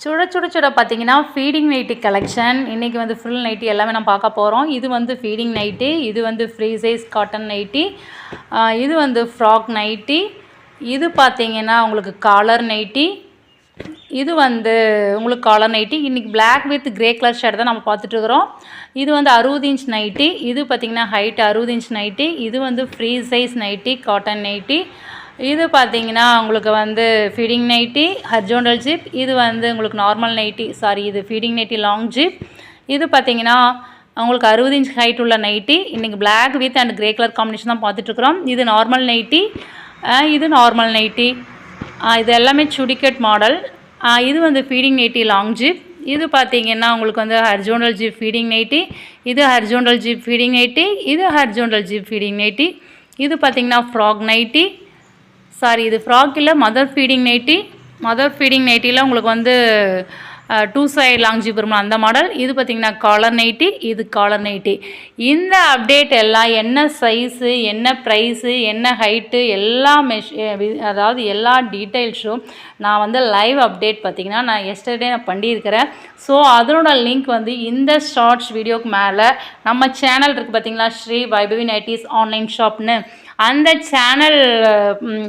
சுட சுட சுட பார்த்தீங்கன்னா ஃபீடிங் நைட்டி கலெக்ஷன் இன்றைக்கி வந்து ஃபுல் நைட்டி எல்லாமே நம்ம பார்க்க போகிறோம். இது வந்து ஃபீடிங் நைட்டி, இது வந்து ஃப்ரீ சைஸ் காட்டன் நைட்டி, இது வந்து ஃப்ராக் நைட்டி, இது பார்த்தீங்கன்னா உங்களுக்கு காலர் நைட்டி, இது வந்து உங்களுக்கு காலர் நைட்டி. இன்றைக்கி black with grey colour shirt தான் நம்ம பார்த்துட்டு இருக்கிறோம். இது வந்து 60 இன்ச் நைட்டி, இது பார்த்திங்கன்னா ஹைட் 60 இன்ச் நைட்டி, இது வந்து free size nightie cotton nightie, இது பார்த்தீங்கன்னா உங்களுக்கு வந்து ஃபீடிங் நைட்டி ஹரிசாண்டல் ஜிப், இது வந்து உங்களுக்கு நார்மல் நைட்டி இது ஃபீடிங் நைட்டி லாங் ஜிப், இது பார்த்தீங்கன்னா உங்களுக்கு 60 இன்ச் ஹைட் உள்ள நைட்டி. இன்றைக்கி black with and grey colour combination தான் பார்த்துட்ருக்குறோம். இது நார்மல் நைட்டி, இது நார்மல் நைட்டி, இது எல்லாமே சுடிக்கட் மாடல். இது வந்து ஃபீடிங் நைட்டி லாங் ஜிப், இது பார்த்தீங்கன்னா உங்களுக்கு வந்து ஹரிசாண்டல் ஜிப் ஃபீடிங் நைட்டி, இது ஹரிசாண்டல் ஜிப் ஃபீடிங் நைட்டி, இது ஹரிசாண்டல் ஜிப் ஃபீடிங் நைட்டி, இது பார்த்தீங்கன்னா ஃப்ராக் நைட்டி, இது ஃப்ராக் இல்லை mother feeding nighty. Mother feeding நைட்டியில் உங்களுக்கு வந்து 2 சைடு லாங் ஜிப் வருமா அந்த மாடல். இது பார்த்திங்கன்னா காலர் நைட்டி, இது காலர் நைட்டி. இந்த அப்டேட் எல்லாம் என்ன சைஸு, என்ன ப்ரைஸு, என்ன ஹைட்டு, எல்லா அதாவது எல்லா டீட்டெயில்ஸும் நான் வந்து லைவ் அப்டேட் பார்த்திங்கன்னா நான் எஸ்டர்டே நான் பண்ணியிருக்கிறேன். ஸோ அதனோட லிங்க் வந்து இந்த ஷார்ட்ஸ் வீடியோக்கு மேலே நம்ம சேனல் இருக்குது பார்த்திங்களா, ஸ்ரீ வைபவி நைட்டிஸ் ஆன்லைன் ஷாப்னு, அந்த சேனல்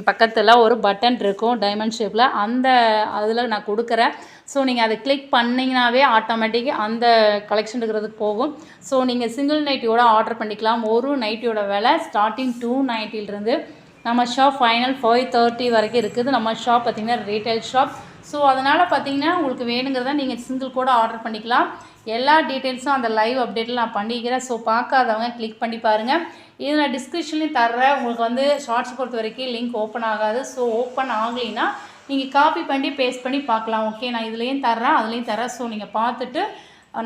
பக்கத்தில் ஒரு பட்டன் இருக்கும் டைமண்ட் ஷேப்பில், அந்த அதில் நான் கொடுக்குறேன். ஸோ நீங்கள் அதை கிளிக் பண்ணிங்கனாவே ஆட்டோமேட்டிக்காக அந்த கலெக்ஷன் இருக்கிறதுக்கு போகும். ஸோ நீங்கள் சிங்கிள் நைட்டியோட ஆர்டர் பண்ணிக்கலாம். ஒரு நைட்டியோட விலை ஸ்டார்டிங் 290 நம்ம ஷாப் ஃபைனல் 530 வரைக்கும் இருக்குது. நம்ம ஷாப் பார்த்திங்கன்னா ரீட்டைல் ஷாப். ஸோ அதனால் பார்த்திங்கன்னா உங்களுக்கு வேணுங்கிறத நீங்கள் சிங்கிள் கூட ஆர்டர் பண்ணிக்கலாம். எல்லா டீட்டெயில்ஸும் அந்த லைவ் அப்டேட்டில் நான் பண்ணிக்கிறேன். ஸோ பார்க்காதவங்க கிளிக் பண்ணி பாருங்கள். இது நான் டிஸ்கிரிப்ஷன்லேயும் தர்றேன். உங்களுக்கு வந்து ஷார்ட்ஸ் பொறுத்த வரைக்கும் லிங்க் ஓப்பன் ஆகாது. ஸோ ஓப்பன் ஆகலைன்னா நீங்கள் காப்பி பண்ணி பேஸ்ட் பண்ணி பார்க்கலாம். ஓகே, நான் இதுலேயும் தர்றேன் அதுலேயும் தர்றேன். ஸோ நீங்கள் பார்த்துட்டு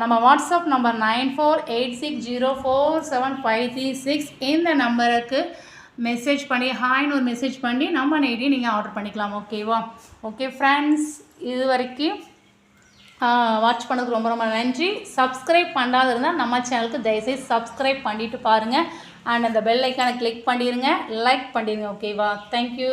நம்ம வாட்ஸ்அப் நம்பர் 9486047536 இந்த நம்பருக்கு மெசேஜ் பண்ணி ஹாய்னு ஒரு மெசேஜ் பண்ணி நம்ம நைட்டி நீங்கள் ஆர்டர் பண்ணிக்கலாம். ஓகேவா? ஓகே ஃப்ரெண்ட்ஸ், இது வரைக்கும் வாட்ச் பண்ணதுக்கு ரொம்ப ரொம்ப நன்றி. சப்ஸ்கிரைப் பண்ணாத இருந்தால் நம்ம சேனலுக்கு தயவுசெய்து சப்ஸ்கிரைப் பண்ணிவிட்டு பாருங்கள். அண்ட் அந்த பெல் ஐக்கானை கிளிக் பண்ணிடுங்க, லைக் பண்ணிடுங்க. ஓகேவா? தேங்க்யூ.